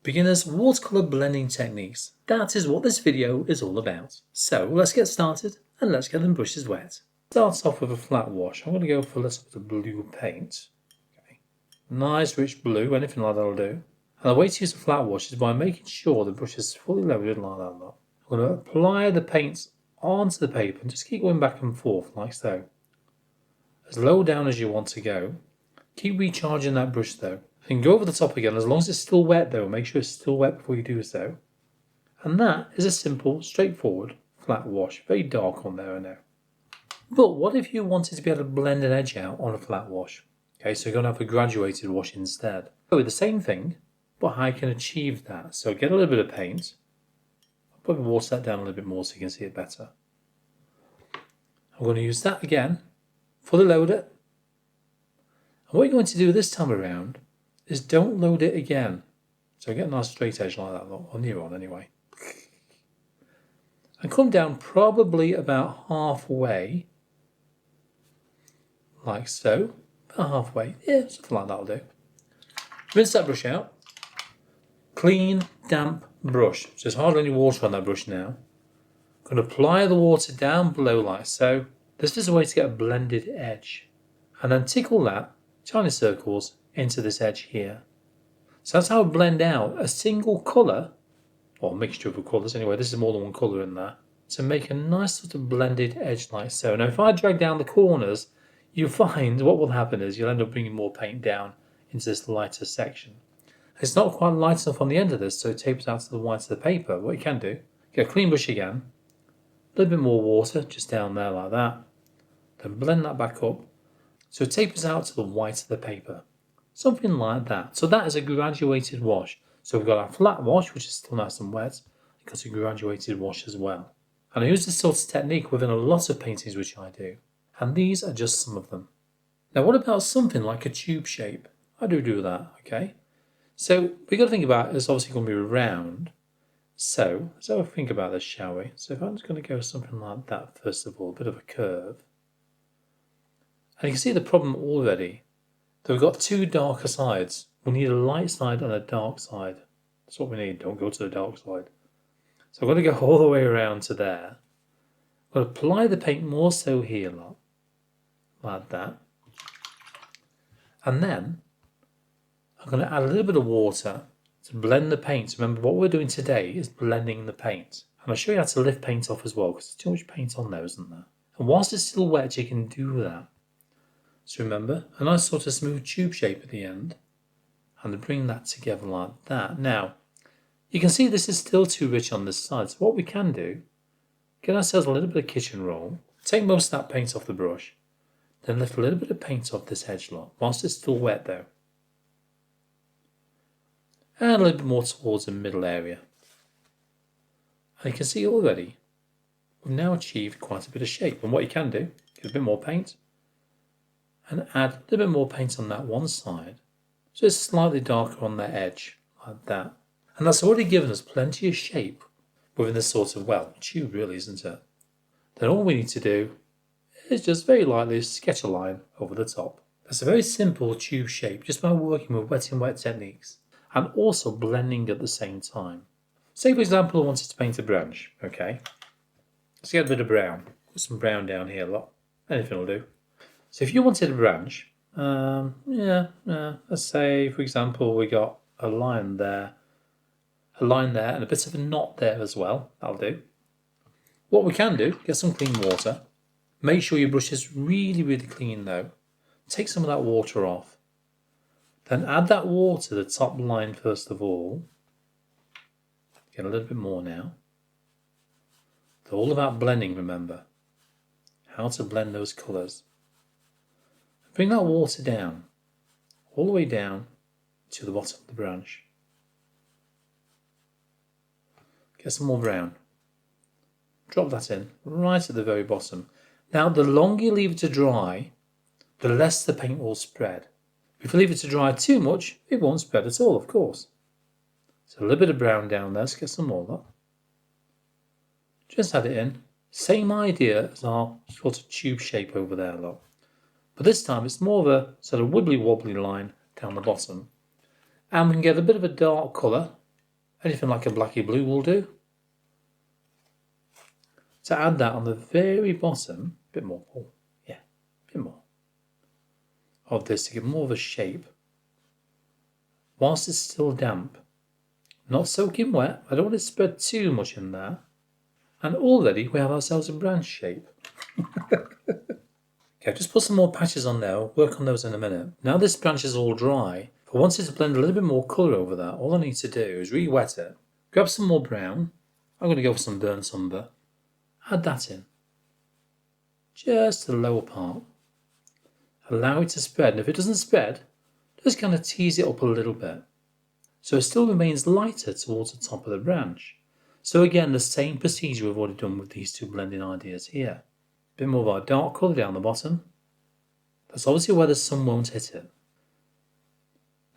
Beginners watercolor blending techniques. That is what this video is all about. So let's get started and let's get them brushes wet. Starts off with a flat wash. I'm going to go for a little bit of blue paint. Okay. Nice rich blue, anything like that will do. And the way to use a flat wash is by making sure the brush is fully loaded like that. I'm going to apply the paint onto the paper and just keep going back and forth like so. As low down as you want to go. Keep recharging that brush though. You can go over the top again as long as it's still wet though. Make sure it's still wet before you do so. And that is a simple, straightforward, flat wash. Very dark on there, I know. But what if you wanted to be able to blend an edge out on a flat wash? Okay, so you're going to have a graduated wash instead. So the same thing, but I can achieve that. So get a little bit of paint. I'll probably water that down a little bit more so you can see it better. I'm going to use that again. Fully load it. And what you're going to do this time around is don't load it again. So get a nice straight edge like that, or near on anyway. And come down probably about halfway, like so. About halfway, yeah, something like that will do. Rinse that brush out. Clean, damp brush. So there's hardly any water on that brush now. I'm going to apply the water down below like so. This is a way to get a blended edge. And then tickle that, tiny circles, into this edge here. So that's how I blend out a single colour, or a mixture of colours anyway, this is more than one colour in there, to make a nice sort of blended edge like so. Now if I drag down the corners, you'll find what will happen is you'll end up bringing more paint down into this lighter section. It's not quite light enough on the end of this, so it tapers out to the white of the paper. What you can do, get a clean brush again, a little bit more water just down there like that, then blend that back up so it tapers out to the white of the paper. Something like that. So that is a graduated wash. So we've got a flat wash, which is still nice and wet. We've got a graduated wash as well. And I use this sort of technique within a lot of paintings which I do. And these are just some of them. Now what about something like a tube shape? I do that, okay? So we've got to think about it's obviously going to be round. So let's have a think about this, shall we? So if I'm just going to go something like that first of all, a bit of a curve. And you can see the problem already. That we've got two darker sides. We need a light side and a dark side. That's what we need. Don't go to the dark side. So I'm going to go all the way around to there. I'm going to apply the paint more so here, like that. And then I'm going to add a little bit of water to blend the paint. Remember, what we're doing today is blending the paint. And I'll show you how to lift paint off as well, because there's too much paint on there, isn't there? And whilst it's still wet, you can do that. So remember, a nice sort of smooth tube shape at the end, and bring that together like that. Now, you can see this is still too rich on this side, so what we can do, get ourselves a little bit of kitchen roll, take most of that paint off the brush, then lift a little bit of paint off this edge lot, whilst it's still wet though. And a little bit more towards the middle area. And you can see already, we've now achieved quite a bit of shape. And what you can do, get a bit more paint, and add a little bit more paint on that one side, so it's slightly darker on that edge, like that. And that's already given us plenty of shape within this sort of, well, tube really, isn't it? Then all we need to do is just very lightly sketch a line over the top. That's a very simple tube shape, just by working with wet and wet techniques, and also blending at the same time. Say for example I wanted to paint a branch, okay? Let's get a bit of brown. Put some brown down here, anything will do. So if you wanted a branch, let's say, for example, we got a line there, and a bit of a knot there as well. That'll do. What we can do, get some clean water. Make sure your brush is really, really clean though. Take some of that water off. Then add that water to the top line first of all. Get a little bit more now. It's all about blending, remember. How to blend those colours. Bring that water down, all the way down to the bottom of the branch. Get some more brown. Drop that in, right at the very bottom. Now, the longer you leave it to dry, the less the paint will spread. If you leave it to dry too much, it won't spread at all, of course. So a little bit of brown down there, let's get some more of that. Just add it in. Same idea as our sort of tube shape over there, look. But this time it's more of a sort of wibbly wobbly line down the bottom. And we can get a bit of a dark colour Anything like a blacky blue will do. To add that on the very bottom, a bit more, Paul. Yeah, a bit more of this to give more of a shape. Whilst it's still damp, not soaking wet. I don't want it to spread too much in there. And already we have ourselves a branch shape. Okay, just put some more patches on there. I'll work on those in a minute. Now this branch is all dry. If I wanted to blend a little bit more colour over that, all I need to do is re-wet it. Grab some more brown. I'm going to go for some burnt umber. Add that in. Just to the lower part. Allow it to spread. And if it doesn't spread, just kind of tease it up a little bit. So it still remains lighter towards the top of the branch. So again, the same procedure we've already done with these two blending ideas here. A bit more of our dark colour down the bottom. That's obviously where the sun won't hit it.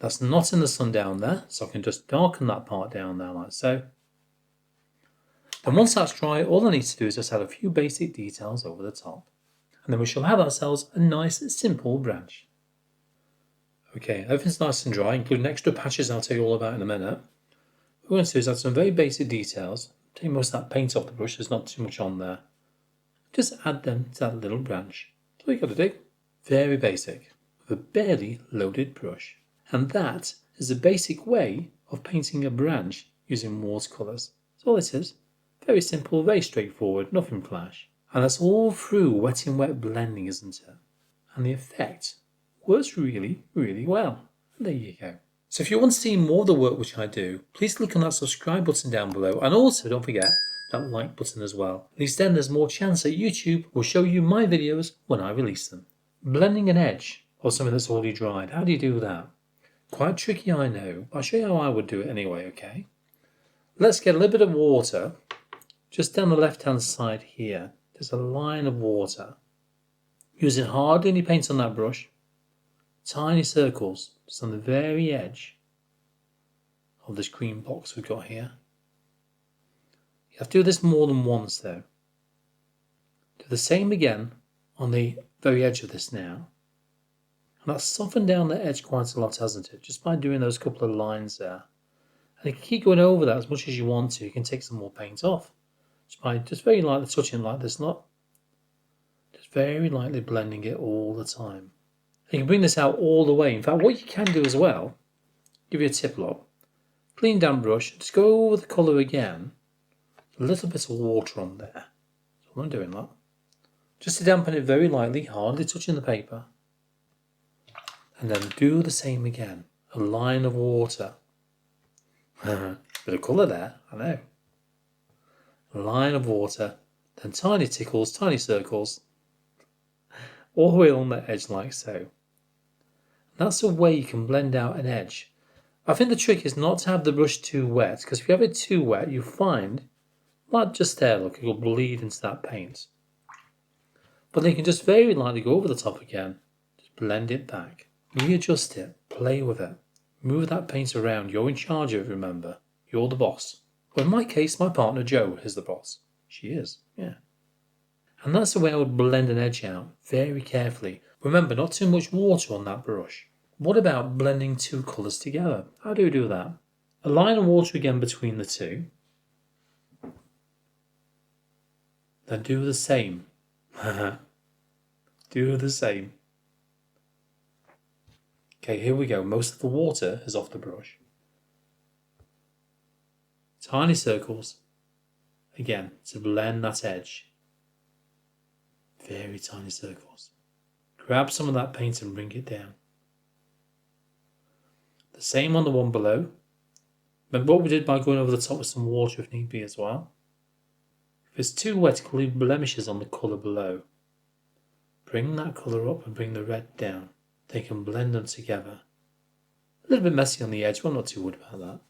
That's not in the sun down there, so I can just darken that part down there like so. Then once that's dry, all I need to do is just add a few basic details over the top. And then we shall have ourselves a nice, simple branch. Okay, everything's nice and dry, including extra patches I'll tell you all about in a minute. What we're going to do is add some very basic details. Take most of that paint off the brush, there's not too much on there. Just add them to that little branch. That's all you got to do. Very basic, with a barely loaded brush. And that is the basic way of painting a branch using watercolours. That's all it is. Very simple, very straightforward, nothing flash. And that's all through wet in wet blending, isn't it? And the effect works really, really well. And there you go. So if you want to see more of the work which I do, please click on that subscribe button down below. And also don't forget that like button as well. At least then there's more chance that YouTube will show you my videos when I release them. Blending an edge or something that's already dried. How do you do that? Quite tricky, I know. I'll show you how I would do it anyway, okay? Let's get a little bit of water. Just down the left-hand side here, there's a line of water. Using hardly any paint on that brush. Tiny circles, just on the very edge of this green box we've got here. You have to do this more than once though. Do the same again on the very edge of this now. And that's softened down the edge quite a lot, hasn't it? Just by doing those couple of lines there. And you can keep going over that as much as you want to. You can take some more paint off. Just by just very lightly touching like this lot. Just very lightly blending it all the time. You can bring this out all the way. In fact, what you can do as well, give you a tip lot. Clean damp brush, just go over the colour again. A little bit of water on there. That's what I'm doing that. Just to dampen it very lightly, hardly touching the paper. And then do the same again. A line of water. Bit of colour there, I know. A line of water, then tiny tickles, tiny circles, all the way along the edge like so. That's the way you can blend out an edge. I think the trick is not to have the brush too wet, because if you have it too wet, you find, like just there, look, it will bleed into that paint. But then you can just very lightly go over the top again, just blend it back, readjust it, play with it, move that paint around. You're in charge of it, remember. You're the boss. Well, in my case, my partner Jo is the boss. She is, yeah. And that's the way I would blend an edge out, very carefully. Remember, not too much water on that brush. What about blending two colours together? How do we do that? A line of water again between the two. Then do the same. Do the same. Okay, here we go. Most of the water is off the brush. Tiny circles. Again, to blend that edge. Very tiny circles. Grab some of that paint and bring it down. The same on the one below. Remember what we did by going over the top with some water if need be as well. If it's too wet, it can leave blemishes on the colour below. Bring that colour up and bring the red down. They can blend them together. A little bit messy on the edge, but I'm not too worried about that.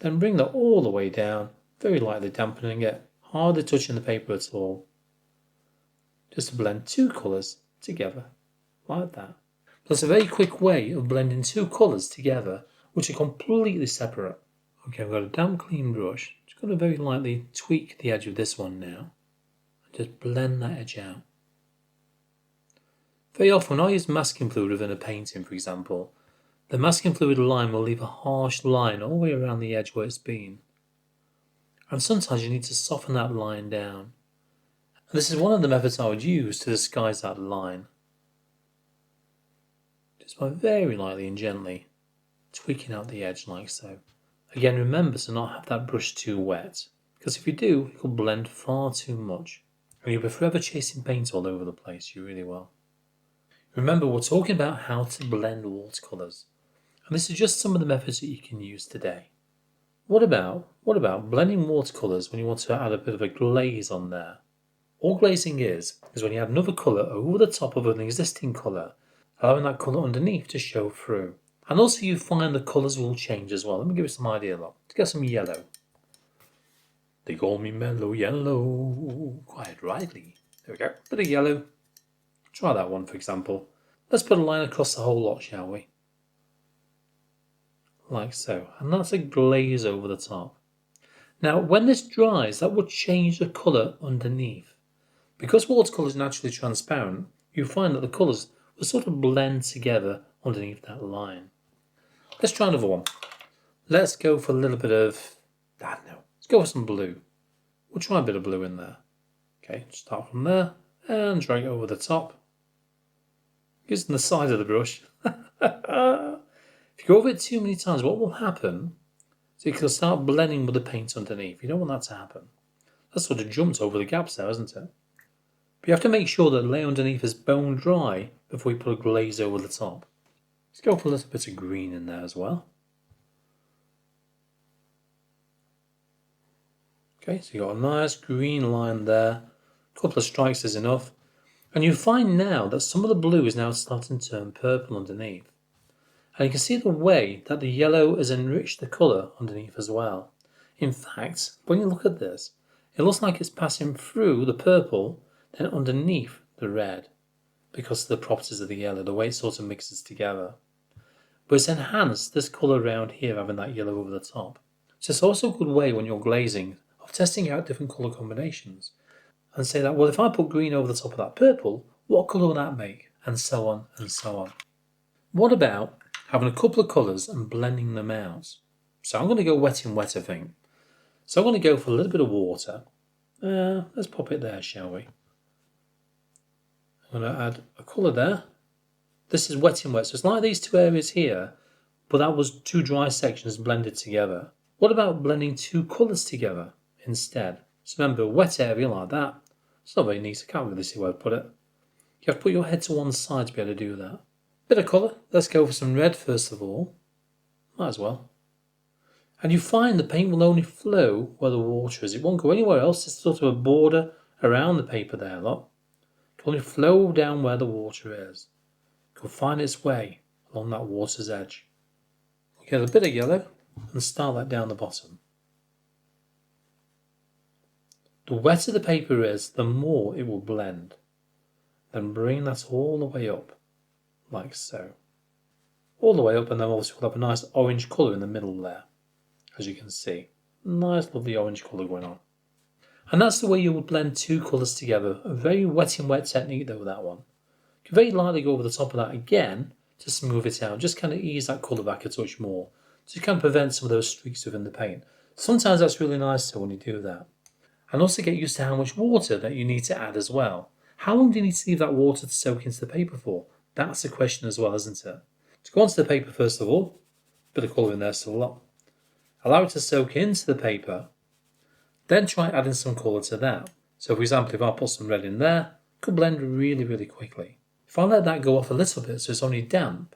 Then bring that all the way down, very lightly dampening it, hardly touching the paper at all. Just to blend two colours together, like that. That's a very quick way of blending two colours together, which are completely separate. Okay, I've got a damp clean brush. Just got to very lightly tweak the edge of this one now. And just blend that edge out. Very often when I use masking fluid within a painting, for example, The masking fluid line will leave a harsh line all the way around the edge where it's been. And sometimes you need to soften that line down. And this is one of the methods I would use to disguise that line. Just by very lightly and gently tweaking out the edge like so. Again, remember to not have that brush too wet, because if you do, it will blend far too much. And you'll be forever chasing paint all over the place, you really will. Remember, we're talking about how to blend watercolours. And this is just some of the methods that you can use today. What about blending watercolours when you want to add a bit of a glaze on there? All glazing is when you add another colour over the top of an existing colour, allowing that colour underneath to show through. And also you find the colours will change as well. Let me give you some idea. Look. Let's get some yellow. They call me mellow yellow, quite rightly. There we go. Bit of yellow. Try that one, for example. Let's put a line across the whole lot, shall we? Like so. And that's a glaze over the top. Now, when this dries, that will change the colour underneath. Because watercolour is naturally transparent, you find that the colours will sort of blend together underneath that line. Let's try another one. Let's go for a little bit of... let's go for some blue. We'll try a bit of blue in there. Okay, start from there and drag it over the top. Using the side of the brush. If you go over it too many times, what will happen is it will start blending with the paint underneath. You don't want that to happen. That sort of jumped over the gaps there, isn't it? But you have to make sure that the layer underneath is bone dry before you put a glaze over the top. Let's go for a little bit of green in there as well. Okay, so you've got a nice green line there. A couple of strikes is enough. And you find now that some of the blue is now starting to turn purple underneath. And you can see the way that the yellow has enriched the colour underneath as well. In fact, when you look at this, it looks like it's passing through the purple, then underneath the red, because of the properties of the yellow, the way it sort of mixes together. But it's enhanced this colour around here, having that yellow over the top. So it's also a good way when you're glazing of testing out different colour combinations and say that, well, if I put green over the top of that purple, what colour will that make? And so on and so on. What about having a couple of colours and blending them out? So I'm going to go wet in wet, I think. So I'm going to go for a little bit of water. Let's pop it there, shall we? I'm going to add a colour there. This is wet in wet, so it's like these two areas here, but that was two dry sections blended together. What about blending two colours together instead? So remember, a wet area like that, it's not very neat, I can't really see where to put it. You have to put your head to one side to be able to do that. Bit of colour, let's go for some red first of all. Might as well. And you find the paint will only flow where the water is. It won't go anywhere else, it's sort of a border around the paper there, look. It will only flow down where the water is. It will find its way along that water's edge. We'll get a bit of yellow and start that down the bottom. The wetter the paper is, the more it will blend. Then bring that all the way up, like so. All the way up, and then obviously we'll have a nice orange colour in the middle there, as you can see. Nice lovely orange colour going on. And that's the way you would blend two colours together. A very wet in wet technique though, that one. You can very lightly go over the top of that again to smooth it out. Just kind of ease that colour back a touch more. To kind of prevent some of those streaks within the paint. Sometimes that's really nice though when you do that. And also get used to how much water that you need to add as well. How long do you need to leave that water to soak into the paper for? That's a question as well, isn't it? To go onto the paper first of all, bit of colour in there still a lot. Allow it to soak into the paper. Then try adding some colour to that. So for example, if I put some red in there, it could blend really, really quickly. If I let that go off a little bit so it's only damp,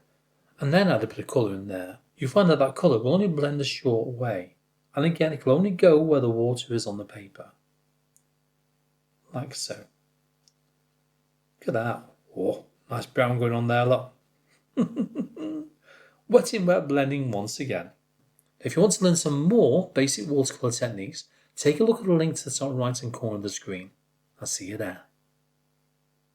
and then add a bit of colour in there, you find that that colour will only blend a short way. And again, it will only go where the water is on the paper. Like so. Look at that. Oh, nice brown going on there, look. Wet in wet blending once again. If you want to learn some more basic watercolour techniques, take a look at the link to the top right hand corner of the screen. I'll see you there.